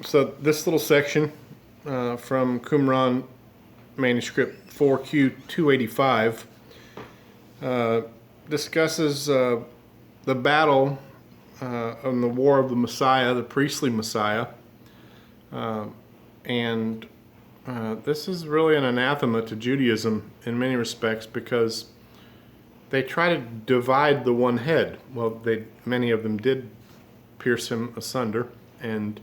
So this little section from Qumran Manuscript 4Q 285 discusses the battle on the war of the Messiah, the priestly Messiah, and this is really an anathema to Judaism in many respects because they try to divide the one head. Well, many of them did pierce him asunder, and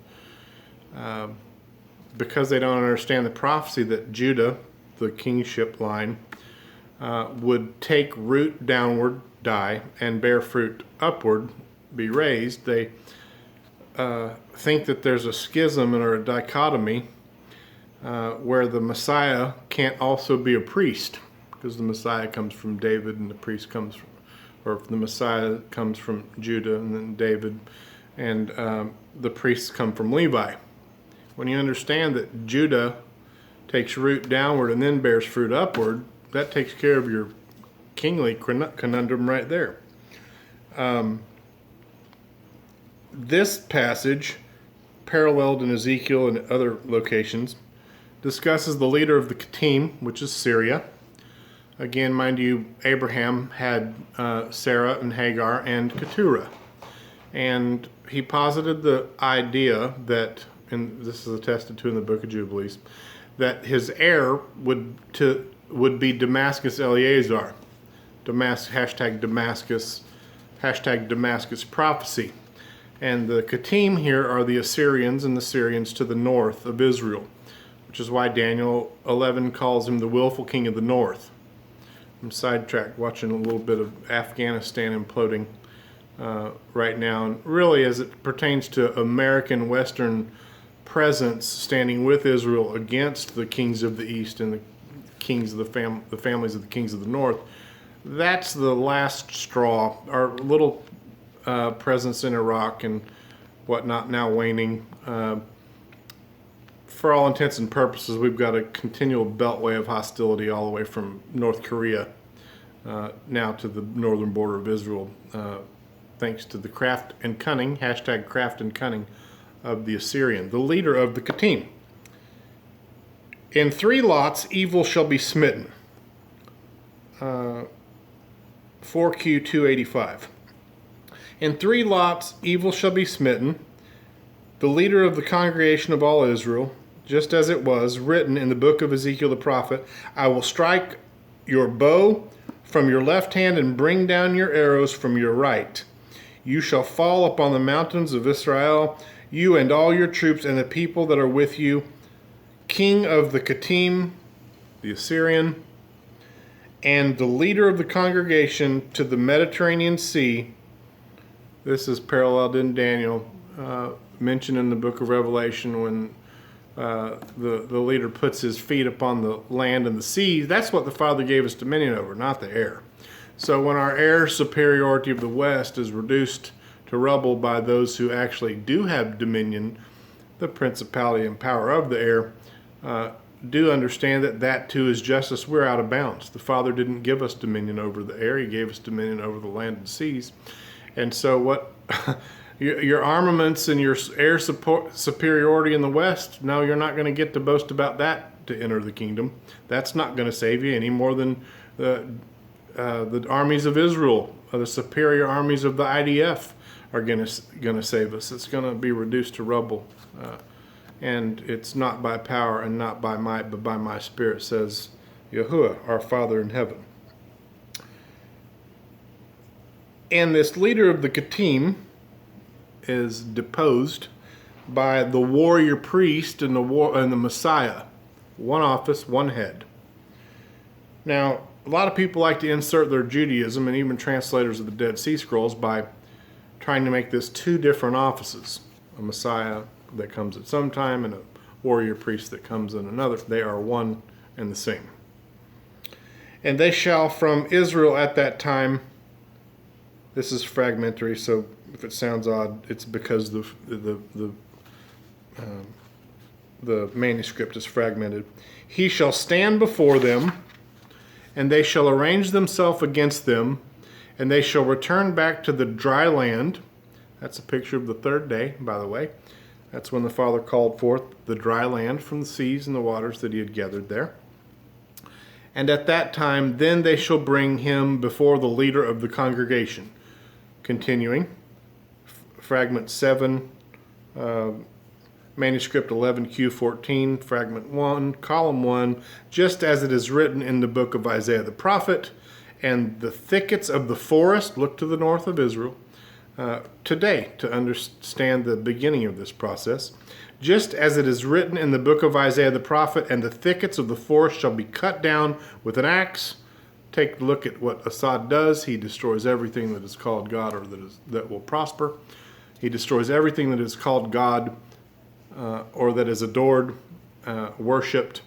because they don't understand the prophecy that Judah, the kingship line, would take root downward, die, and bear fruit upward, be raised, they think that there's a schism or a dichotomy where the Messiah can't also be a priest, because the Messiah comes from David and the priest comes from, or the Messiah comes from Judah and then David, and the priests come from Levi. When you understand that Judah takes root downward and then bears fruit upward, that takes care of your kingly conundrum right there. This passage, paralleled in Ezekiel and other locations, discusses the leader of the Kittim, which is Syria. Again, mind you, Abraham had Sarah and Hagar and Keturah. And he posited the idea that, and this is attested to in the Book of Jubilees, that his heir would be Damascus Eleazar. Hashtag Damascus prophecy. And the Kittim here are the Assyrians and the Syrians to the north of Israel, which is why Daniel 11 calls him the willful king of the north. I'm sidetracked watching a little bit of Afghanistan imploding right now, and really as it pertains to American Western presence standing with Israel against the kings of the east and the kings of the families of the kings of the north. That's the last straw. Our little presence in Iraq and whatnot now waning. For all intents and purposes, we've got a continual beltway of hostility all the way from North Korea now to the northern border of Israel, thanks to the craft and cunning, hashtag craft and cunning, of the Assyrian, the leader of the Kittim. In 3 lots evil shall be smitten. 4Q 285. In 3 lots evil shall be smitten, the leader of the congregation of all Israel, just as it was written in the book of Ezekiel the prophet, I will strike your bow from your left hand and bring down your arrows from your right. You shall fall upon the mountains of Israel, you and all your troops and the people that are with you, king of the Kittim, the Assyrian, and the leader of the congregation to the Mediterranean Sea. This is paralleled in Daniel, mentioned in the book of Revelation when the leader puts his feet upon the land and the sea. That's what the Father gave us dominion over, not the air. So when our air superiority of the West is reduced to rubble by those who actually do have dominion, the principality and power of the air, do understand that that too is justice. We're out of bounds. The Father didn't give us dominion over the air. He gave us dominion over the land and seas. And so what your armaments and your air superiority in the West, no, you're not going to get to boast about that to enter the kingdom. That's not going to save you any more than the armies of Israel, the superior armies of the IDF are going to save us. It's going to be reduced to rubble. And it's not by power and not by might, but by my spirit, says Yahuwah, our Father in heaven. And this leader of the Kittim is deposed by the warrior priest and the Messiah. One office, one head. Now, a lot of people like to insert their Judaism, and even translators of the Dead Sea Scrolls, by trying to make this 2 different offices. A Messiah that comes at some time and a warrior priest that comes in another. They are one and the same. And they shall from Israel at that time, this is fragmentary, so if it sounds odd, it's because the manuscript is fragmented. He shall stand before them, and they shall arrange themselves against them, and they shall return back to the dry land. That's a picture of the 3rd day, by the way. That's when the Father called forth the dry land from the seas and the waters that he had gathered there. And at that time, then they shall bring him before the leader of the congregation. Continuing, fragment 7, Manuscript 11Q14, fragment 1, column 1, just as it is written in the book of Isaiah the prophet, and the thickets of the forest, look to the north of Israel, today to understand the beginning of this process. Just as it is written in the book of Isaiah the prophet, and the thickets of the forest shall be cut down with an axe. Take a look at what Assad does. He destroys everything that is called God or that will prosper. He destroys everything that is called God or that is adored, worshipped,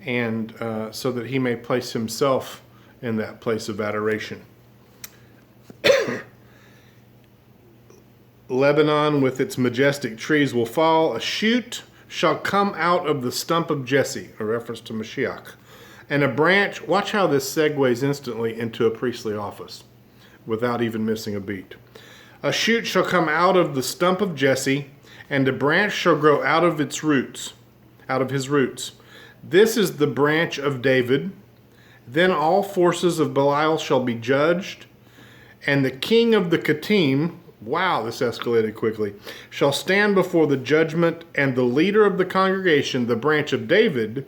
and so that he may place himself in that place of adoration. Lebanon with its majestic trees will fall. A shoot shall come out of the stump of Jesse, a reference to Mashiach. And a branch, watch how this segues instantly into a priestly office without even missing a beat. A shoot shall come out of the stump of Jesse, and a branch shall grow out of its roots, out of his roots. This is the branch of David. Then all forces of Belial shall be judged, and the king of the Kittim, wow, this escalated quickly, shall stand before the judgment, and the leader of the congregation, the branch of David,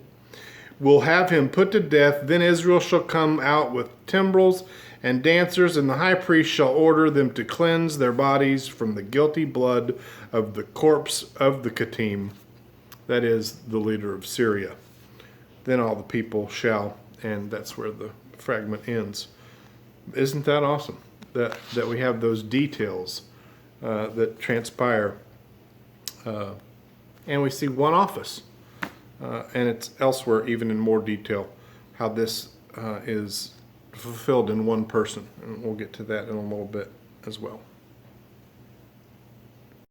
will have him put to death. Then Israel shall come out with timbrels and dancers, and the high priest shall order them to cleanse their bodies from the guilty blood of the corpse of the Kittim, that is, the leader of Syria. Then all the people shall, and that's where the fragment ends. Isn't that awesome? That we have those details that transpire. And we see one office. And it's elsewhere, even in more detail, how this is fulfilled in one person. And we'll get to that in a little bit as well.